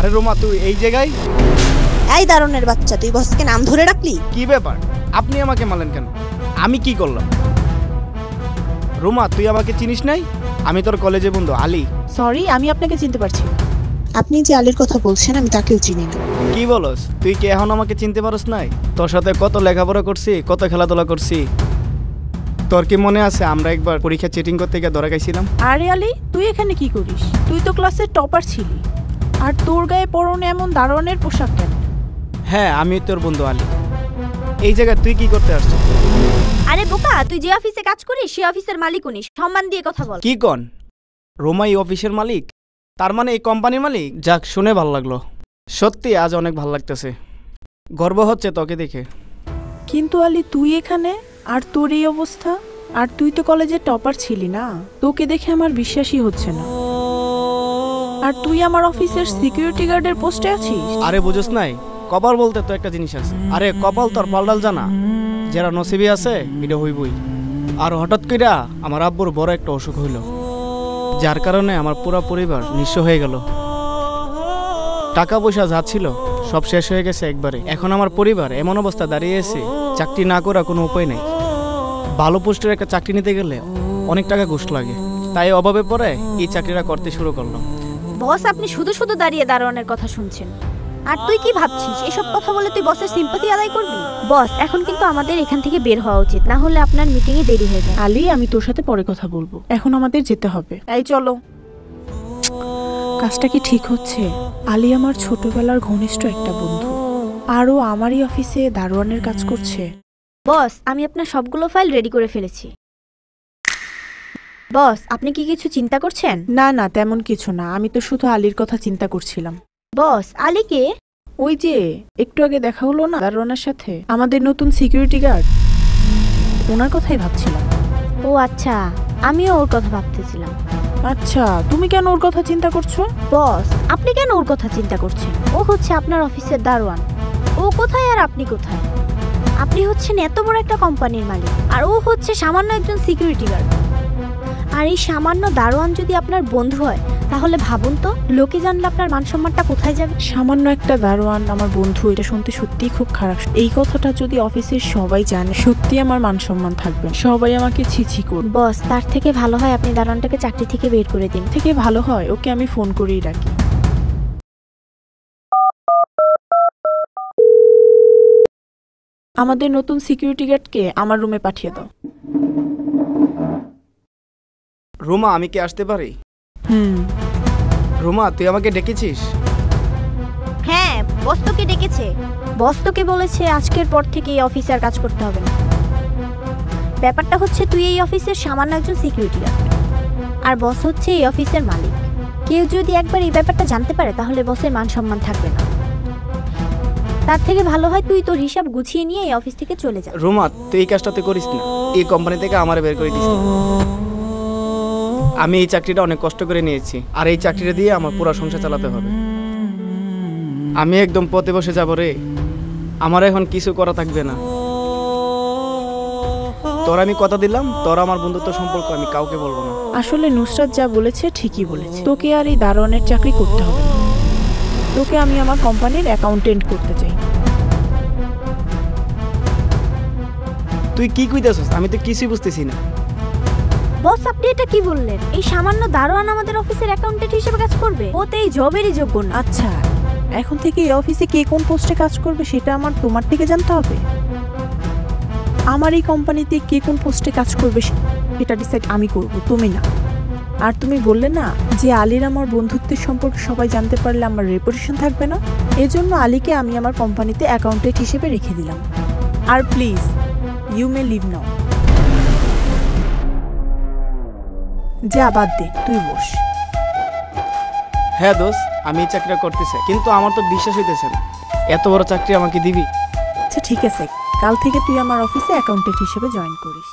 আরে রোমা তুই এই জায়গায়? এই দারুণের বাচ্চা, তুই বসকে নাম ধরে রাখলি? কি ব্যাপার, আপনি আমাকে মারলেন কেন? আমি কি করলাম? রোমা তুই আমাকে চিনিস নাই? আমি তোর কলেজে বন্ধু আলী। সরি, আমি আপনাকে চিনতে পারছি না। আপনি যে আলীর কথা বলছেন আমি তাকেও চিনি না। কি বলস? তুই কি এখন আমাকে চিনতে পারস নাই? তোর সাথে কত লেখাপড়া করছি, কত খেলাধুলা করছি। তোর কি মনে আছে আমরা একবার পরীক্ষা চিটিং করতে গিয়ে ধরা খাইছিলাম? আরে আলী, তুই এখানে কি করিস? তুই তো ক্লাসের টপার ছিলি, আর তোর গায়ে পরনে এমন দারুণের পোশাক কেন? হ্যাঁ, আমি তোর বন্ধু আলী। এই জায়গায় তুই কি করতে আসছিস? আরে বোকা, তুই যে অফিসে কাজ করিস সেই অফিসের মালিক উনি, সম্মান দিয়ে কথা বল। কি কন? রোমা এই অফিসের মালিক? তার মানে এই কোম্পানির মালিক? যাক, শুনে ভালো লাগলো। সত্যি আজ অনেক ভালো লাগতেছে, গর্ব হচ্ছে তোকে দেখে। কিন্তু আলী, তুই এখানে আর তোর এই অবস্থা, আর তুই তো কলেজের টপার ছিলি না? তোকে দেখে আমার বিশ্বাসই হচ্ছে না। আর তুই আমার অফিসের সিকিউরিটি গার্ডের পোস্টে আছিস? আরে বুঝোস নাই, কপাল বলতে তো একটা জিনিস আছে। আরে কপাল তোর পাল্টাল জানা, যারা নসিবি আছে এটা হইবই। আর হঠাৎ কইরা আমার আব্বুর বড় একটা অসুখ হইল, যার কারণে আমার পুরো পরিবার নিঃস্ব হয়ে গেল। টাকা পয়সা যা ছিল সব শেষ হয়ে গেছে একবারে। এখন আমার পরিবার এমন অবস্থা দাঁড়িয়েছে, চাকরি না করা কোনো উপায় নেই। ভালো পোস্টের একটা চাকরি নিতে গেলে অনেক টাকা ঘুষ লাগে, তাই অভাবে পড়ে এই চাকরিটা করতে শুরু করলাম। বস, আপনি শুধু শুধু দাঁড়িয়ে দারোয়ানের কথা শুনছেন, আর তুই কি ভাবছিস এসব কথা বলে তুই বসের সিম্পাথি আদায় করবি? বস, এখন কিন্তু আমাদের এখান থেকে বের হওয়া উচিত, না হলে আপনার মিটিং এ দেরি হয়ে যাবে। আলী, আমি তোর সাথে পরে কথা বলবো, এখন আমাদের যেতে হবে। এই চলো। কাজটা কি ঠিক হচ্ছে? আলী আমার ছোটবেলার ঘনিষ্ঠ একটা বন্ধু, আরও আমারই অফিসে দারোয়ানের কাজ করছে। বস, আমি আপনার সবগুলো ফাইল রেডি করে ফেলেছি। বস, আপনি কি কিছু চিন্তা করছেন? না না, তেমন কিছু না, আমি তো শুধু আলীর কথা চিন্তা করছিলাম। বস, আলীকে? ওই যে একটু আগে দেখা হলো না দারোয়ানের সাথে, আমাদের নতুন সিকিউরিটি গার্ড, ওনার কথাই ভাবছিলাম। ও আচ্ছা, আমিও ওর কথা ভাবতেছিলাম। আচ্ছা, তুমি কেন ওর কথা চিন্তা করছো? বস, আপনি কেন ওর কথা চিন্তা করছেন? ও হচ্ছে আপনার অফিসের দারোয়ান। ও কোথায় আর আপনি কোথায়? আপনি হচ্ছেন এত বড় একটা কোম্পানির মালিক, আর ও হচ্ছে সামান্য একজন সিকিউরিটি গার্ড। আর এই সামান্য দারোয়ান যদি আপনার বন্ধু হয়, তাহলে ভাবুন তো লোকে জানলে আপনার মান সম্মানটা কোথায় যাবে? সামান্য একটা দারোয়ান আমার বন্ধু, এটা শুনতে সত্যিই খুব খারাপ। এই কথাটা যদি অফিসের সবাই জানে, সত্যি আমার মান সম্মান থাকবে, সবাই আমাকে ছিছি করবে। বস, তার থেকে ভালো হয় আপনি দারোয়ানটাকে চাকরি থেকে বের করে দিন। থেকে ভালো হয় ওকে আমি ফোন করেই ডাকি। আমাদের নতুন সিকিউরিটি গার্ডকে আমার রুমে পাঠিয়ে দাও। রোমা, আমি কি আসতে পারি? রোমা, তুই আমাকে ডেকেছিস? হ্যাঁ, বস তোকে ডেকেছে। বস তোকে বলেছে আজকের পর থেকে এই অফিসে আর কাজ করতে হবে না। ব্যাপারটা হচ্ছে তুই এই অফিসের সামান্য একজন সিকিউরিটি গার্ড, আর বস হচ্ছে এই অফিসের মালিক। কেউ যদি একবার এই ব্যাপারটা জানতে পারে, তাহলে বসের মান সম্মান থাকবে না। তার থেকে ভালো হয় তুই তোর হিসাব গুছিয়ে নিয়ে এই অফিস থেকে চলে যা। রোমা, তুই এই কাজটা তুই করিস না, এই কোম্পানি থেকে আমার বের করে দিস না। আমি এই চাকরিটা অনেক কষ্ট করে নিয়েছি, আর এই চাকরিটা দিয়ে আমার পুরো সংসার চালাতে হবে। আমি একদম পথে বসে যাবো রে, আমার এখন কিছু করা থাকবে না। তোর আমি কথা দিলাম, তোর আমার বন্ধুত্ব সম্পর্ক আমি কাউকে বলবো না। আসলে নুসরাত যা বলেছে ঠিকই বলেছে, তোকে আর এই দারোয়ানের চাকরি করতে হবে না। তোকে আমি আমার কোম্পানির অ্যাকাউন্টেন্ট করতে চাই। তুই কি কইতেছস? আমি তো কিছুই বুঝতেছি না। বস, আপনি এটা কি বললেন? এই সামান্য দারোয়ান আমাদের অফিসের অ্যাকাউন্টেন্ট হিসেবে কাজ করবে? ও তো এই জবেরই যোগ্য না। আচ্ছা, এখন থেকে এই অফিসে কে কোন পোস্টে কাজ করবে সেটা আমার তোমার থেকে জানতে হবে? আমার এই কোম্পানিতে কে কোন পোস্টে কাজ করবে সেটা ডিসাইড আমি করব, তুমি না। আর তুমি বললে না যে আলীর আমার বন্ধুত্বের সম্পর্কে সবাই জানতে পারলে আমার রেপুটেশন থাকবে না, এজন্য আলীকে আমি আমার কোম্পানিতে অ্যাকাউন্টেন্ট হিসেবে রেখে দিলাম। আর প্লিজ, ইউ মে লিভ নাও। যা, বাদ দে, তুই বস। হ্যাঁ দোস্ত, আমি এই চাকরিটা করতেছি, কিন্তু আমার তো বিশ্বাস হইতেছে না এত বড় চাকরি আমাকে দিবি। আচ্ছা ঠিক আছে, কাল থেকে তুই আমার অফিসে অ্যাকাউন্টেন্ট হিসেবে জয়েন করিস।